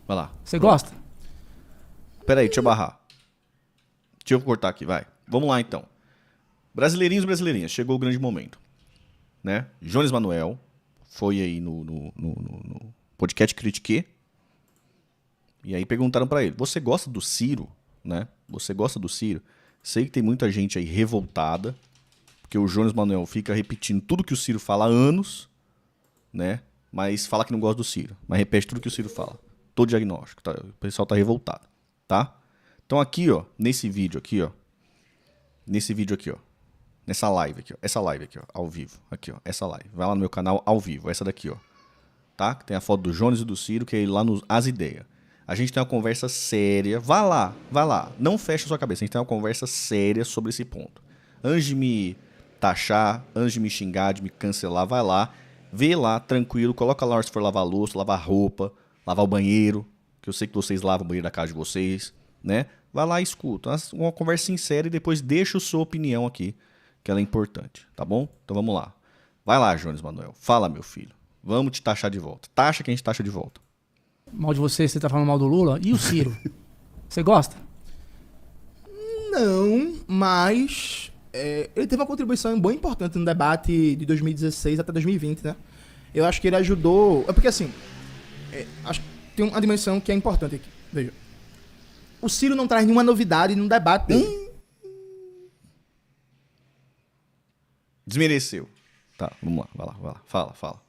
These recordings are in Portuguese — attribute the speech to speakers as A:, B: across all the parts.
A: Vai lá.
B: Você gosta?
A: Pera aí, deixa eu barrar. Deixa eu cortar aqui, vai. Vamos lá, então. Brasileirinhos e brasileirinhas, chegou o grande momento. Né? Jones Manuel foi aí no podcast Critique. E aí perguntaram pra ele, você gosta do Ciro? Né? Você gosta do Ciro? Sei que tem muita gente aí revoltada, porque o Jones Manuel fica repetindo tudo que o Ciro fala há anos, né? Mas fala que não gosta do Ciro. Mas repete tudo que o Ciro fala. Todo diagnóstico. Tá? O pessoal tá revoltado. Tá? Então aqui, ó. Nesse vídeo aqui, ó. Nessa live aqui, ó. Essa live aqui, ó. Ao vivo. Aqui, ó. Essa live. Vai lá no meu canal ao vivo. Essa daqui, ó. Tá? Que tem a foto do Jones e do Ciro, que é lá no As Ideias. A gente tem uma conversa séria. Vai lá. Não fecha a sua cabeça. A gente tem uma conversa séria sobre esse ponto. Antes de me taxar, antes de me xingar, de me cancelar, vai lá. Vê lá, tranquilo, coloca lá se for lavar louça, lavar roupa, lavar o banheiro, que eu sei que vocês lavam o banheiro da casa de vocês, né? Vai lá e escuta. Uma conversa sincera e depois deixa a sua opinião aqui, que ela é importante, tá bom? Então vamos lá. Vai lá, Jones Manuel. Fala, meu filho. Vamos te taxar de volta. Taxa que a gente taxa de volta.
B: Mal de você tá falando mal do Lula. E o Ciro? Você gosta?
C: Não, mas ele teve uma contribuição bem importante no debate de 2016 até 2020, né? Eu acho que ele ajudou... É porque, assim, acho que tem uma dimensão que é importante aqui. Veja. O Ciro não traz nenhuma novidade no debate dele.
A: Desmereceu. Tá, vamos lá. Vai lá. Fala.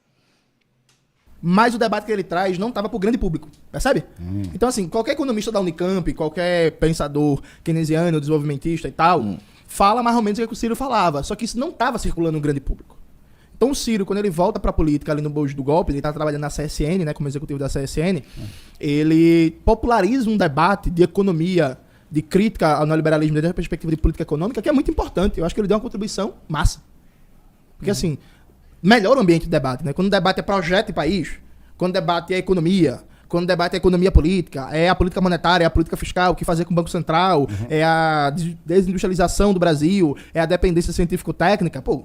C: Mas o debate que ele traz não estava pro grande público, percebe? Então, assim, qualquer economista da Unicamp, qualquer pensador keynesiano, desenvolvimentista e tal, fala mais ou menos o que o Ciro falava, só que isso não estava circulando no grande público. Então o Ciro, quando ele volta pra política ali no bojo do golpe, ele tá trabalhando na CSN, né, como executivo da CSN, ele populariza um debate de economia, de crítica ao neoliberalismo desde a perspectiva de política econômica, que é muito importante. Eu acho que ele deu uma contribuição massa. Porque, assim, melhora o ambiente de debate, né? Quando o debate é projeto de país, quando o debate é economia, quando o debate é economia política, é a política monetária, é a política fiscal, o que fazer com o Banco Central, é a desindustrialização do Brasil, é a dependência científico-técnica, pô,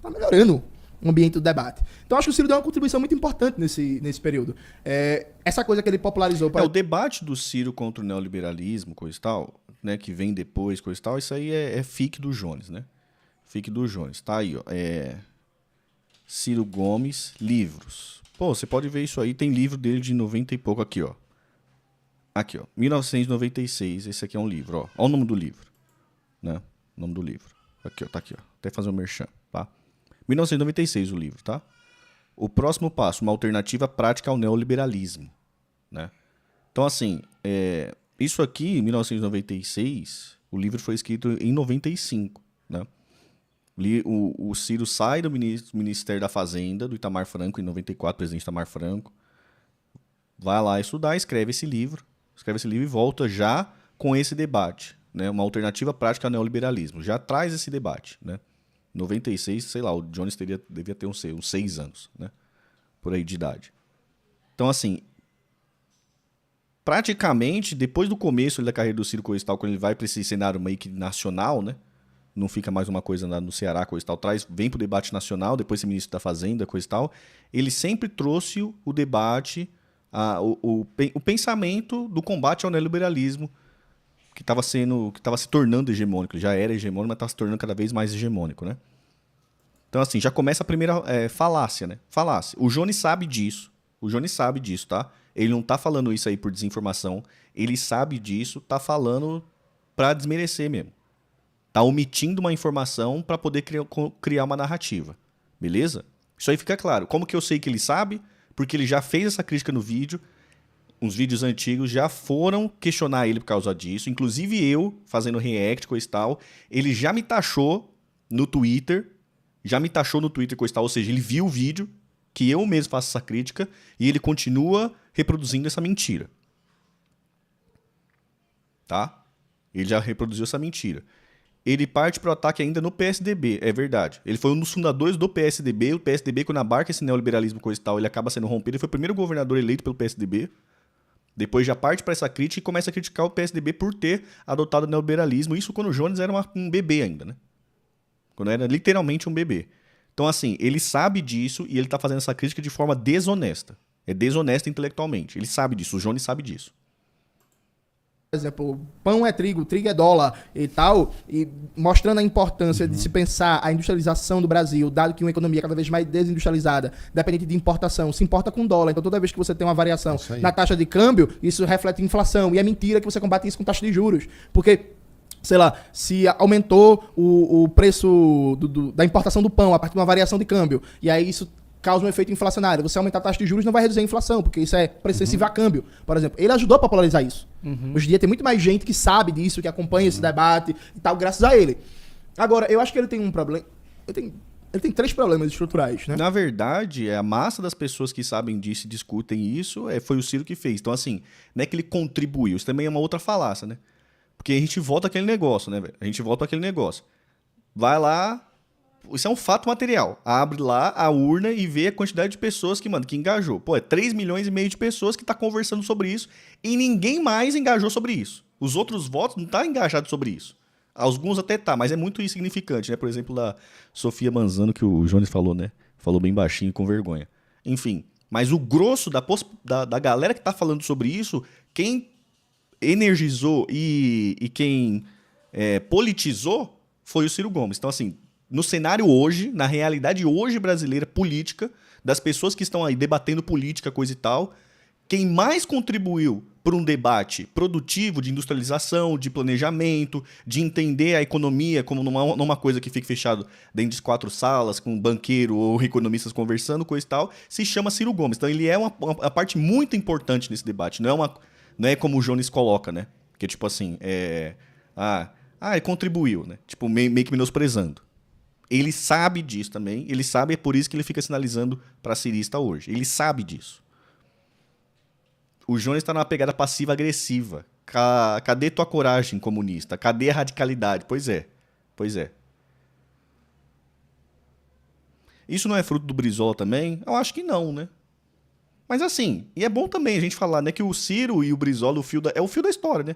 C: tá melhorando o ambiente do debate. Então, acho que o Ciro deu uma contribuição muito importante nesse período. Essa coisa que ele popularizou...
A: O debate do Ciro contra o neoliberalismo, coisa e tal, né, que vem depois, coisa e tal, isso aí é fic do Jones, né? Fic do Jones. Tá aí, ó. Ciro Gomes, livros. Pô, você pode ver isso aí, tem livro dele de 90 e pouco aqui, ó. Aqui, ó. 1996, esse aqui é um livro, ó. Olha o nome do livro, né? O nome do livro. Aqui, ó. Tá aqui, ó. Até fazer um merchan, tá? 1996 o livro, tá? O próximo passo, uma alternativa prática ao neoliberalismo, né? Então, assim, isso aqui, em 1996, o livro foi escrito em 95, né? O Ciro sai do Ministério da Fazenda, do Itamar Franco, em 94, presidente Itamar Franco, vai lá estudar, escreve esse livro e volta já com esse debate, né? Uma alternativa prática ao neoliberalismo, já traz esse debate, né? 96, sei lá, o Jones devia ter uns 6 anos, né? Por aí de idade. Então, assim, praticamente, depois do começo da carreira do Ciro coisa e tal, quando ele vai para esse cenário meio que nacional, né? Não fica mais uma coisa no Ceará, coisa e tal, vem pro debate nacional, depois ser ministro da Fazenda, coisa e tal. Ele sempre trouxe o debate, o pensamento do combate ao neoliberalismo, que estava se tornando hegemônico. Ele já era hegemônico, mas estava se tornando cada vez mais hegemônico, né? Então, assim, já começa a primeira falácia, né? Falácia. O Jones sabe disso, tá? Ele não tá falando isso aí por desinformação, ele sabe disso, tá falando pra desmerecer mesmo. Tá omitindo uma informação para poder criar uma narrativa. Beleza? Isso aí fica claro. Como que eu sei que ele sabe? Porque ele já fez essa crítica no vídeo. Uns vídeos antigos já foram questionar ele por causa disso. Inclusive eu, fazendo react, coisa e tal. Ele já me taxou no Twitter. Coisa e tal. Ou seja, ele viu o vídeo que eu mesmo faço essa crítica. E ele continua reproduzindo essa mentira. Tá? Ele já reproduziu essa mentira. Ele parte para o ataque ainda no PSDB, é verdade. Ele foi um dos fundadores do PSDB. O PSDB, quando abarca esse neoliberalismo coisa e tal, ele acaba sendo rompido. Ele foi o primeiro governador eleito pelo PSDB. Depois já parte para essa crítica e começa a criticar o PSDB por ter adotado o neoliberalismo. Isso quando o Jones era um bebê ainda, né? Quando era literalmente um bebê. Então, assim, ele sabe disso e ele está fazendo essa crítica de forma desonesta. É desonesta intelectualmente. Ele sabe disso, o Jones sabe disso.
C: Por exemplo, pão é trigo é dólar e tal, e mostrando a importância de se pensar a industrialização do Brasil, dado que uma economia cada vez mais desindustrializada, dependente de importação, se importa com dólar. Então, toda vez que você tem uma variação na taxa de câmbio, isso reflete inflação. E é mentira que você combate isso com taxa de juros. Porque, sei lá, se aumentou o preço da importação do pão a partir de uma variação de câmbio, e aí isso causa um efeito inflacionário. Você aumentar a taxa de juros não vai reduzir a inflação, porque isso é preço a câmbio. Por exemplo, ele ajudou a popularizar isso. Hoje em dia tem muito mais gente que sabe disso, que acompanha esse debate e tal, graças a ele. Agora, eu acho que ele tem um problema... Ele tem 3 problemas estruturais, né?
A: Na verdade, a massa das pessoas que sabem disso e discutem isso foi o Ciro que fez. Então, assim, não é que ele contribuiu. Isso também é uma outra falácia, né? Porque a gente volta àquele negócio, né, velho? A gente volta àquele negócio. Vai lá... Isso é um fato material. Abre lá a urna e vê a quantidade de pessoas que engajou. Pô, é 3 milhões e meio de pessoas que tá conversando sobre isso e ninguém mais engajou sobre isso. Os outros votos não tá engajado sobre isso. Alguns até tá, mas é muito insignificante, né? Por exemplo, da Sofia Manzano, que o Jones falou, né? Falou bem baixinho com vergonha. Enfim, mas o grosso da galera que tá falando sobre isso, quem energizou e quem politizou foi o Ciro Gomes. Então, assim... No cenário hoje, na realidade hoje brasileira política, das pessoas que estão aí debatendo política, coisa e tal, quem mais contribuiu para um debate produtivo de industrialização, de planejamento, de entender a economia como numa coisa que fique fechado dentro de 4 salas, com um banqueiro ou economistas conversando, coisa e tal, se chama Ciro Gomes. Então ele é uma parte muito importante nesse debate. Não é como o Jones coloca, né? Que é tipo assim, ele contribuiu, né? Tipo, meio que menosprezando. Ele sabe disso também, ele sabe, é por isso que ele fica sinalizando para cirista hoje. Ele sabe disso. O Jones está numa pegada passiva-agressiva. Cadê tua coragem, comunista? Cadê a radicalidade? Pois é. Isso não é fruto do Brizola também? Eu acho que não, né? Mas assim, e é bom também a gente falar, né, que o Ciro e o Brizola, é o fio da história, né?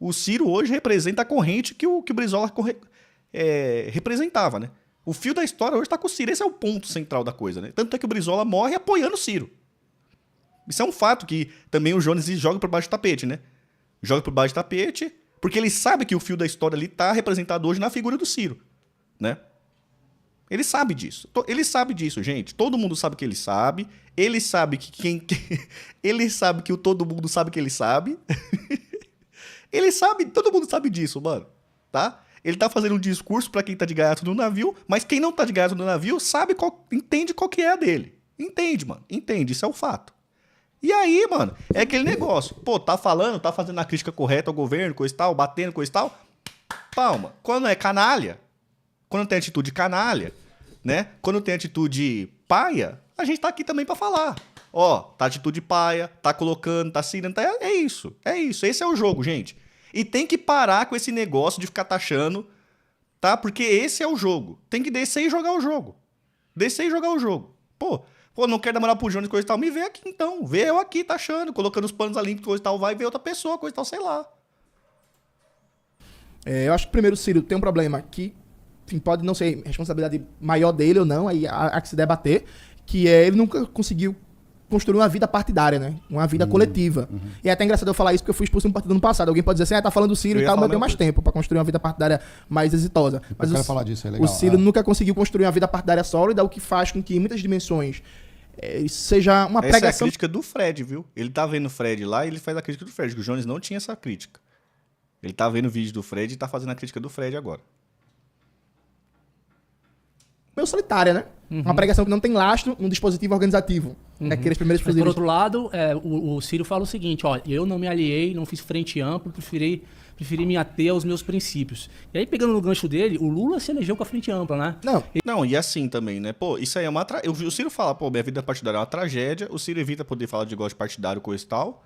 A: O Ciro hoje representa a corrente que o Brizola representava, né? O fio da história hoje tá com o Ciro. Esse é o ponto central da coisa, né? Tanto é que o Brizola morre apoiando o Ciro. Isso é um fato que também o Jones joga por baixo do tapete, né? Joga por baixo do tapete, porque ele sabe que o fio da história ali tá representado hoje na figura do Ciro, né? Ele sabe disso. Ele sabe disso, gente. Todo mundo sabe que ele sabe. Ele sabe que ele sabe que o todo mundo sabe que ele sabe. Ele sabe, todo mundo sabe disso, mano. Tá? Ele tá fazendo um discurso pra quem tá de gaiato no navio, mas quem não tá de gaiato no navio entende qual que é a dele. Entende, mano. Entende, isso é o fato. E aí, mano, é aquele negócio. Pô, tá fazendo a crítica correta ao governo, coisa e tal, batendo, coisa e tal. Palma. Quando é canalha, quando tem atitude canalha, né? Quando tem atitude paia, a gente tá aqui também pra falar. Ó, tá atitude paia, tá colocando, tá assinando, é isso. É isso, esse é o jogo, gente. E tem que parar com esse negócio de ficar taxando, tá? Porque esse é o jogo. Tem que descer e jogar o jogo. Descer e jogar o jogo. Pô, não quer dar moral pro Jones, coisa e tal. Me vê aqui então. Vê eu aqui taxando, colocando os panos ali, coisa e tal. Vai ver outra pessoa, coisa e tal, sei lá.
C: Eu acho que primeiro o Ciro tem um problema que, enfim, pode não ser responsabilidade maior dele ou não, aí há que se debater, que ele nunca conseguiu construir uma vida partidária, né? Uma vida coletiva. E é até engraçado eu falar isso porque eu fui expulso de um partido no passado. Alguém pode dizer assim, tá falando do Ciro e tal, mas eu tenho mais tempo pra construir uma vida partidária mais exitosa. Mas
D: eu quero falar disso, é legal.
C: O Ciro nunca conseguiu construir uma vida partidária sólida, o que faz com que em muitas dimensões seja uma pregação...
A: Essa é a crítica do Fred, viu? Ele tá vendo o Fred lá e ele faz a crítica do Fred, que o Jones não tinha essa crítica. Ele tá vendo o vídeo do Fred e tá fazendo a crítica do Fred agora.
C: Meio solitária, né? Uma pregação que não tem lastro num dispositivo organizativo. Aqueles primeiros
B: Mas, por outro lado, o Ciro fala o seguinte, ó, eu não me aliei, não fiz frente ampla, preferi me ater aos meus princípios. E aí, pegando no gancho dele, o Lula se elegeu com a frente ampla, né?
A: Não, e assim também, né? Pô, isso aí é uma... O Ciro fala, pô, minha vida partidária é uma tragédia. O Ciro evita poder falar de negócio partidário, coisa e tal.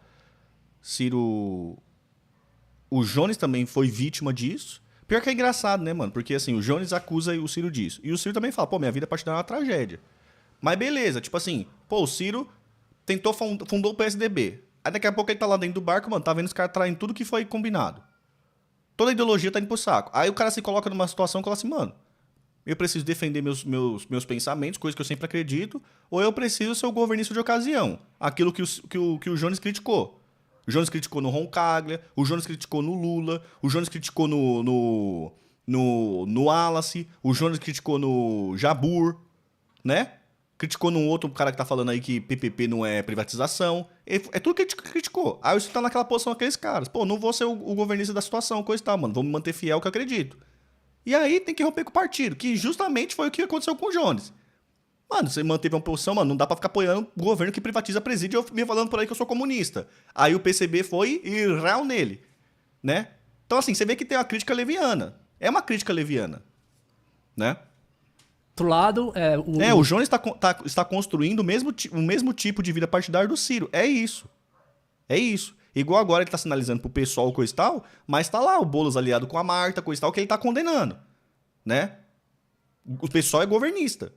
A: Ciro... O Jones também foi vítima disso. Pior que é engraçado, né, mano? Porque, assim, o Jones acusa o Ciro disso. E o Ciro também fala, pô, minha vida partidária é uma tragédia. Mas beleza, tipo assim, pô, o Ciro fundou o PSDB. Aí daqui a pouco ele tá lá dentro do barco, mano, tá vendo os caras traindo tudo que foi combinado. Toda a ideologia tá indo pro saco. Aí o cara se coloca numa situação e fala assim, mano, eu preciso defender meus pensamentos, coisas que eu sempre acredito, ou eu preciso ser o governista de ocasião. Aquilo que o Jones criticou. O Jones criticou no Roncaglia, o Jones criticou no Lula, o Jones criticou no Wallace, o Jones criticou no Jabur, né? Criticou num outro cara que tá falando aí que PPP não é privatização. É tudo que ele criticou. Aí você tá naquela posição daqueles caras. Pô, não vou ser o governista da situação, coisa e tal, mano. Vou me manter fiel ao que eu acredito. E aí tem que romper com o partido, que justamente foi o que aconteceu com o Jones. Mano, você manteve uma posição, mano, não dá pra ficar apoiando o governo que privatiza presídio e eu me falando por aí que eu sou comunista. Aí o PCB foi e real nele, né? Então assim, você vê que tem uma crítica leviana. É uma crítica leviana, né?
B: Outro lado,
A: o Jones está construindo o mesmo tipo de vida partidária do Ciro. É isso. É isso. Igual agora ele tá sinalizando pro pessoal coisa e tal, mas tá lá o Boulos aliado com a Marta, coisa e tal, que ele tá condenando, né? O pessoal é governista.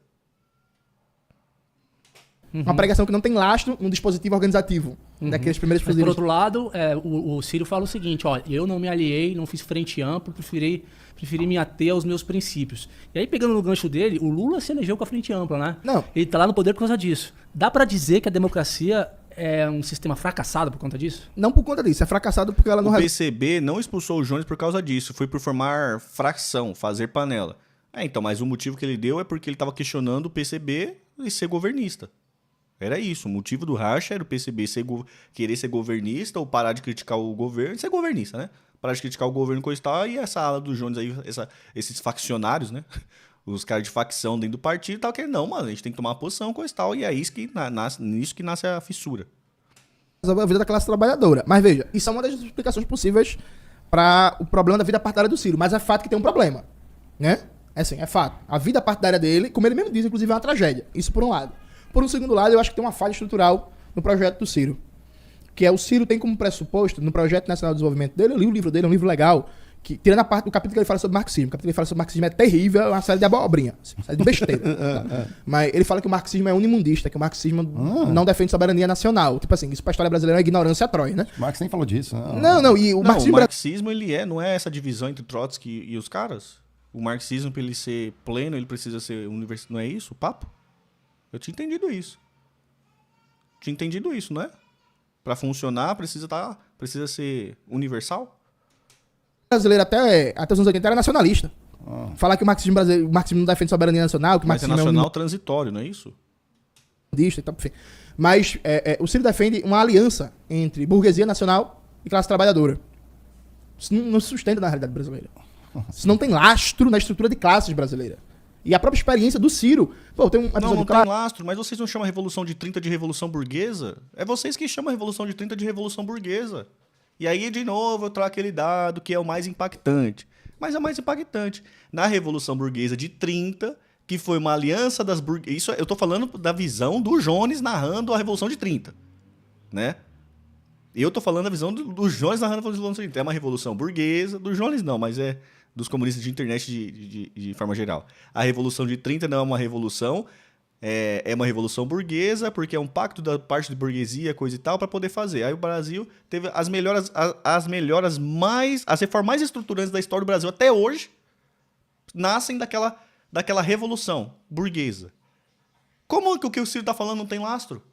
C: Uma pregação que não tem lastro no dispositivo organizativo daqueles primeiros
B: Mas, por
C: presidentes.
B: outro lado, o Ciro fala o seguinte, ó, eu não me aliei, não fiz frente ampla, preferi me ater aos meus princípios. E aí, pegando no gancho dele, o Lula se elegeu com a frente ampla, né?
C: Não.
B: Ele tá lá no poder por causa disso. Dá pra dizer que a democracia é um sistema fracassado por conta disso?
C: Não por conta disso, é fracassado porque ela não...
A: O PCB não expulsou o Jones por causa disso, foi por formar fração, fazer panela. Então, mas o motivo que ele deu é porque ele estava questionando o PCB e ser governista. Era isso, o motivo do racha era o PCB querer ser governista ou parar de criticar o governo e ser governista, né? Parar de criticar o governo coisa e tal, e essa ala do Jones aí, esses faccionários, né? Os caras de facção dentro do partido e tal, que não, mano, a gente tem que tomar uma posição coisa e tal, e é isso que nisso que nasce a fissura.
C: A vida da classe trabalhadora. Mas veja, isso é uma das explicações possíveis para o problema da vida partidária do Ciro, mas é fato que tem um problema, né? É assim, é fato. A vida partidária dele, como ele mesmo diz, inclusive é uma tragédia. Isso por um lado. Por um segundo lado, eu acho que tem uma falha estrutural no projeto do Ciro. Que é o Ciro tem como pressuposto, no Projeto Nacional de Desenvolvimento dele, eu li o livro dele, é um livro legal, que, tirando a parte do capítulo que ele fala sobre marxismo. O capítulo que ele fala sobre marxismo é terrível, é uma série de abobrinha, uma série de besteira. Tá? Mas ele fala que o marxismo é unimundista, que o marxismo não defende soberania nacional. Tipo assim, isso pra história brasileira é ignorância atroz, né?
D: Marx nem falou disso.
C: Não, e o marxismo...
A: O marxismo, não é essa divisão entre Trotsky e os caras? O marxismo, pra ele ser pleno, ele precisa ser universitário. Não é isso o papo? Eu tinha entendido isso. Não é? Pra funcionar, precisa ser universal?
C: O brasileiro até os anos 80 era nacionalista. Falar que o marxismo não defende soberania nacional, que o
A: Mas é
C: marxismo
A: nacional transitório, não é isso?
C: unimundista e tal, enfim. Mas o Ciro defende uma aliança entre burguesia nacional e classe trabalhadora. Isso não se sustenta na realidade brasileira. Isso não tem lastro na estrutura de classes brasileira. E a própria experiência do Ciro... Pô, tem um episódio
A: não
C: claro...
A: tem lastro, mas vocês não chamam a Revolução de 30 de Revolução Burguesa? É vocês que chamam a Revolução de 30 de Revolução Burguesa. E aí, de novo, eu trago aquele dado que é o mais impactante. Mas é o mais impactante. Na Revolução Burguesa de 30, que foi uma aliança das burguesas... Isso eu tô falando da visão do Jones narrando a Revolução de 30. Né? Eu tô falando da visão do Jones narrando a Revolução de 30. É uma revolução burguesa. Do Jones não, mas é... dos comunistas de internet de forma geral. A Revolução de 30 não é uma revolução, é uma revolução burguesa, porque é um pacto da parte de burguesia, coisa e tal, para poder fazer. Aí o Brasil teve as melhoras as reformas mais estruturantes da história do Brasil até hoje, nascem daquela revolução burguesa. Como que o que o Ciro está falando não tem lastro?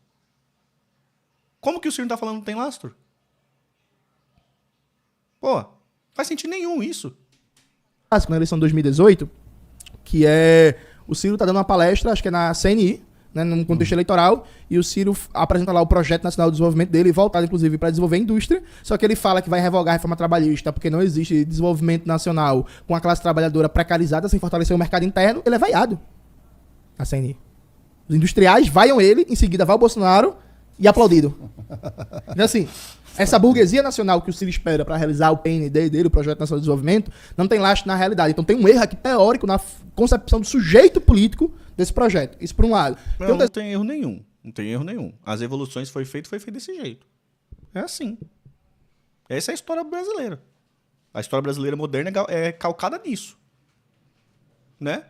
A: Como que o Ciro está falando não tem lastro? Pô, faz sentido nenhum isso.
C: Na eleição de 2018, que é... O Ciro tá dando uma palestra, acho que é na CNI, né, num contexto eleitoral, e o Ciro apresenta lá o Projeto Nacional de Desenvolvimento dele, voltado, inclusive, para desenvolver a indústria, só que ele fala que vai revogar a reforma trabalhista, porque não existe desenvolvimento nacional com a classe trabalhadora precarizada, sem fortalecer o mercado interno. Ele é vaiado na CNI. Os industriais vaiam ele, em seguida vai o Bolsonaro e aplaudido. Então, assim... Essa burguesia nacional que o Ciro espera para realizar o PND dele, o Projeto Nacional de Desenvolvimento, não tem lastro na realidade. Então tem um erro aqui teórico na concepção do sujeito político desse projeto. Isso por um lado.
A: Não tem erro nenhum. Não tem erro nenhum. As evoluções foi feito desse jeito. É assim. Essa é a história brasileira. A história brasileira moderna é calcada nisso. Né?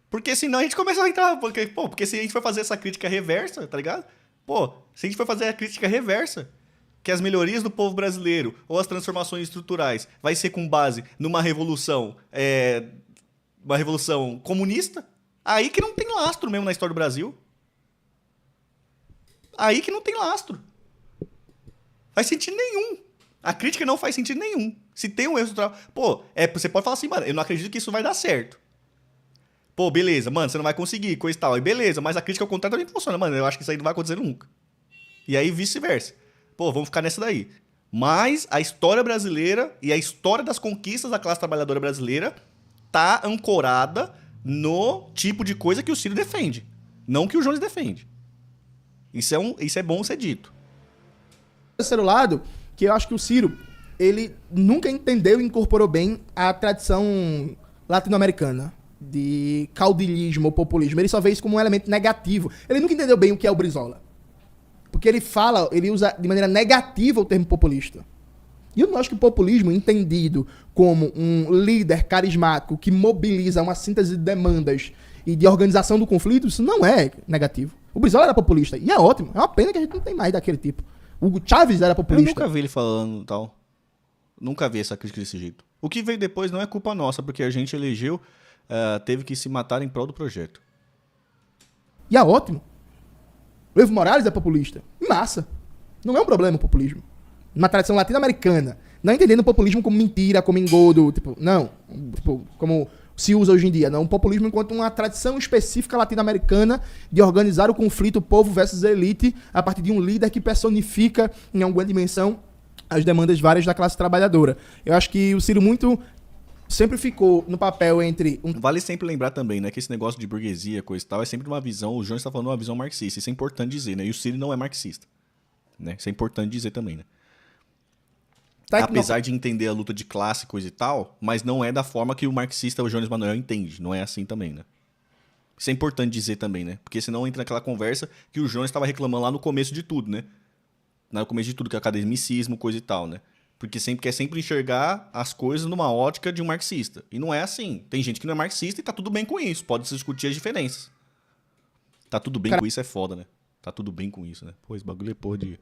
A: Porque senão a gente começa a entrar... Porque se a gente for fazer essa crítica reversa, tá ligado? Pô, se a gente for fazer a crítica reversa, que as melhorias do povo brasileiro ou as transformações estruturais vai ser com base numa revolução uma revolução comunista, aí que não tem lastro mesmo na história do Brasil. Aí que não tem lastro. Faz sentido nenhum. A crítica não faz sentido nenhum. Se tem um erro estrutural... Pô, você pode falar assim, mano, eu não acredito que isso vai dar certo. Pô, beleza, mano, você não vai conseguir, coisa e tal. E beleza, mas a crítica ao contrário também funciona, mano. Eu acho que isso aí não vai acontecer nunca. E aí vice-versa. Pô, vamos ficar nessa daí. Mas a história brasileira e a história das conquistas da classe trabalhadora brasileira tá ancorada no tipo de coisa que o Ciro defende. Não que o Jones defende. Isso é bom ser dito.
C: Terceiro lado, que eu acho que o Ciro, ele nunca entendeu e incorporou bem a tradição latino-americana de caudillismo ou populismo. Ele só vê isso como um elemento negativo. Ele nunca entendeu bem o que é o Brizola. Porque ele usa de maneira negativa o termo populista. E eu não acho que o populismo, entendido como um líder carismático que mobiliza uma síntese de demandas e de organização do conflito, isso não é negativo. O Brizola era populista, e é ótimo. É uma pena que a gente não tem mais daquele tipo. O Hugo Chávez era populista.
A: Eu nunca vi ele falando tal. Nunca vi essa crítica desse jeito. O que veio depois não é culpa nossa, porque a gente elegeu, teve que se matar em prol do projeto.
C: E é ótimo. O Evo Morales é populista. Massa. Não é um problema o populismo. Uma tradição latino-americana. Não entendendo o populismo como mentira, como engodo. Tipo, não. Tipo, como se usa hoje em dia. Não. O populismo enquanto uma tradição específica latino-americana de organizar o conflito povo versus elite a partir de um líder que personifica em alguma dimensão as demandas várias da classe trabalhadora. Eu acho que o Ciro sempre ficou no papel entre...
A: Vale sempre lembrar também, né, que esse negócio de burguesia, coisa e tal, é sempre uma visão, o Jones está falando uma visão marxista, isso é importante dizer, né, e o Ciro não é marxista, né, isso é importante dizer também, né. Apesar de entender a luta de classe, coisa e tal, mas não é da forma que o marxista, o Jones Manuel, entende, não é assim também, né. Isso é importante dizer também, né, porque senão entra naquela conversa que o Jones estava reclamando lá no começo de tudo, né, no começo de tudo, que é academicismo, coisa e tal, né. Porque quer sempre enxergar as coisas numa ótica de um marxista. E não é assim. Tem gente que não é marxista e tá tudo bem com isso. Pode-se discutir as diferenças. Tá tudo bem com isso é foda, né? Tá tudo bem com isso, né? Pô, esse bagulho é porra de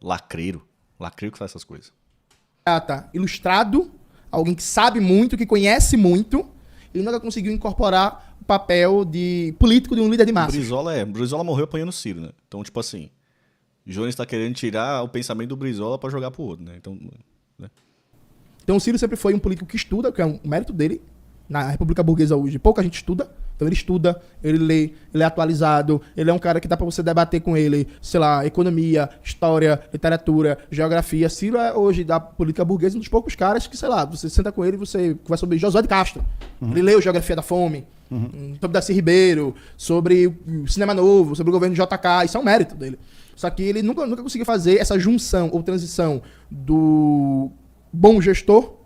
A: lacreiro. Lacreiro que faz essas coisas.
C: Tá ilustrado, alguém que sabe muito, que conhece muito, e nunca conseguiu incorporar o papel de político de um líder de massa.
A: Brizola morreu apanhando o Ciro, né? Então, tipo assim... Jones está querendo tirar o pensamento do Brizola para jogar pro outro, né? Então, né?
C: Então o Ciro sempre foi um político que estuda, que é um mérito dele. Na República Burguesa hoje, pouca gente estuda. Então ele estuda, ele lê, ele é atualizado. Ele é um cara que dá para você debater com ele, sei lá, economia, história, literatura, geografia. Ciro é hoje da política burguesa um dos poucos caras que, sei lá, você senta com ele e você conversa sobre Josué de Castro. Uhum. Ele leu Geografia da Fome, sobre Darcy Ribeiro, sobre o Cinema Novo, sobre o governo JK. Isso é um mérito dele. Só que ele nunca conseguiu fazer essa junção ou transição do bom gestor,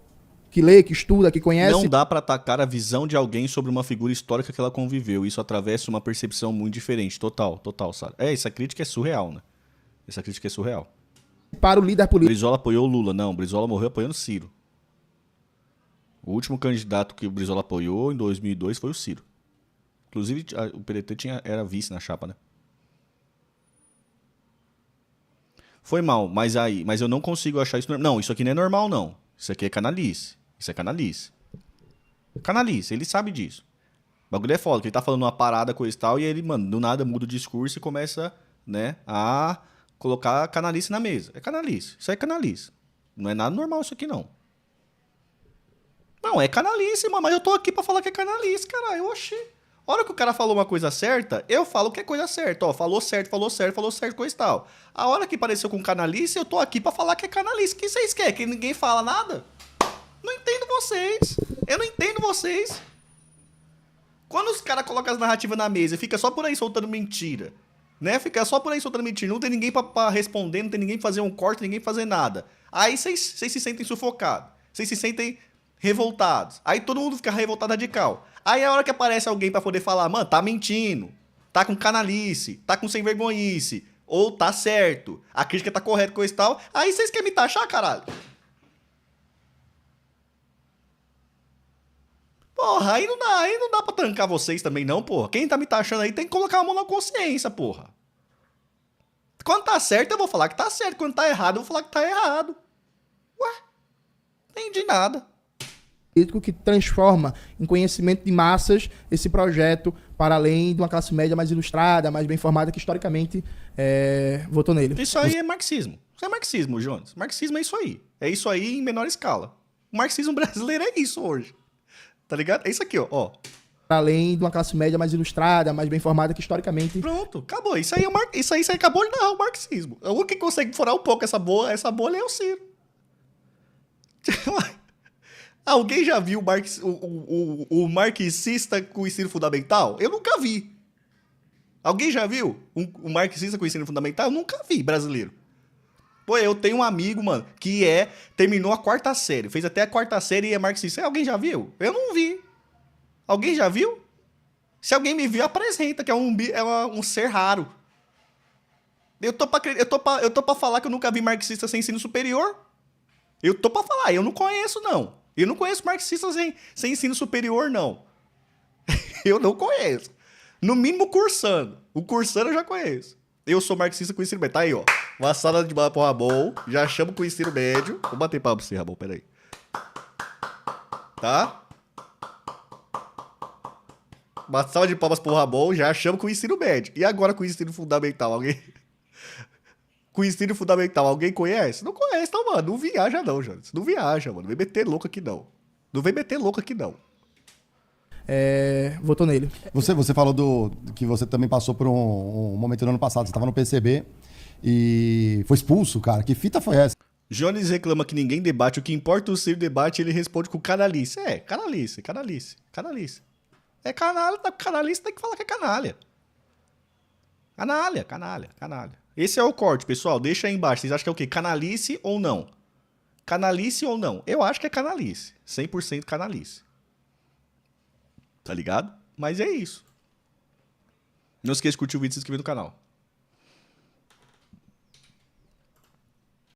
C: que lê, que estuda, que conhece...
A: Não dá para atacar a visão de alguém sobre uma figura histórica que ela conviveu. Isso atravessa uma percepção muito diferente. Total, Sara. Essa crítica é surreal, né? Essa crítica é surreal.
C: Para o líder político...
A: Brizola apoiou o Lula. Não, Brizola morreu apoiando o Ciro. O último candidato que o Brizola apoiou em 2002 foi o Ciro. Inclusive, o PDT era vice na chapa, né? Foi mal, mas eu não consigo achar isso... Não, isso aqui não é normal, não. Isso aqui é canalice. Isso é canalice. Canalice, ele sabe disso. O bagulho é foda, que ele tá falando uma parada, coisa e tal, e ele, mano, do nada muda o discurso e começa, né, a colocar canalice na mesa. É canalice. Isso aí é canalice. Não é nada normal isso aqui, não. Não, é canalice, mano, mas eu tô aqui pra falar que é canalice, caralho. Oxi. A hora que o cara falou uma coisa certa, eu falo que é coisa certa. Ó, falou certo, coisa e tal. A hora que pareceu com canalice, eu tô aqui pra falar que é canalice. O que vocês querem? Que ninguém fala nada? Não entendo vocês. Eu não entendo vocês. Quando os caras colocam as narrativas na mesa e fica só por aí soltando mentira, né? Fica só por aí soltando mentira. Não tem ninguém pra responder, não tem ninguém pra fazer um corte, ninguém pra fazer nada. Aí vocês se sentem sufocados. Vocês se sentem revoltados. Aí todo mundo fica revoltado radical. Aí a hora que aparece alguém pra poder falar, mano, tá mentindo, tá com canalice, tá com sem vergonhice, ou tá certo, a crítica tá correta, coisa e tal, aí vocês querem me taxar, caralho? Porra, aí não dá pra trancar vocês também não, porra. Quem tá me taxando aí tem que colocar a mão na consciência, porra. Quando tá certo eu vou falar que tá certo, quando tá errado eu vou falar que tá errado. Ué, não entendi nada.
C: político que transforma em conhecimento de massas esse projeto para além de uma classe média mais ilustrada, mais bem formada, que historicamente votou nele.
A: Isso aí é marxismo. Isso é marxismo, Jones. Marxismo é isso aí. É isso aí em menor escala. O marxismo brasileiro é isso hoje. Tá ligado? É isso aqui, ó.
C: Para além de uma classe média mais ilustrada, mais bem formada, que historicamente...
A: Pronto, acabou. Isso aí, isso aí acabou de dar o marxismo. O único que consegue furar um pouco essa bolha é o Ciro. Alguém já viu o marxista com ensino fundamental? Eu nunca vi. Alguém já viu um marxista com ensino fundamental? Eu nunca vi, brasileiro. Pô, eu tenho um amigo, mano, que terminou a 4ª série. Fez até a 4ª série e é marxista. Alguém já viu? Eu não vi. Alguém já viu? Se alguém me viu, apresenta, que é um ser raro. Eu tô pra falar que eu nunca vi marxista sem ensino superior. Eu tô pra falar, eu não conheço, não. Eu não conheço marxistas sem ensino superior, não. Eu não conheço. No mínimo cursando. O cursando eu já conheço. Eu sou marxista com ensino médio. Tá aí, ó. Uma sala de bola pro Ramon. Já chamo com ensino médio. Vou bater palma pra você, Ramon, peraí. Tá? Uma sala de palmas pro Ramon. Já chamo com ensino médio. E agora com ensino fundamental? Alguém... Com ensino fundamental, alguém conhece? Não conhece, então, mano. Não viaja, não, Jones. Não viaja, mano. Não vem meter louco aqui, não. Não vem meter louco aqui, não.
C: Votou nele.
D: Você falou que você também passou por um momento no ano passado. Você estava no PCB e foi expulso, cara. Que fita foi essa?
A: Jones reclama que ninguém debate. O que importa o Ciro debate, ele responde com canalice. Canalice. É canalice, tem que falar que é canalha. Canalha. Esse é o corte, pessoal. Deixa aí embaixo. Vocês acham que é o quê? Canalice ou não? Canalice ou não? Eu acho que é canalice. 100% canalice. Tá ligado? Mas é isso. Não esqueça de curtir o vídeo e se inscrever no canal.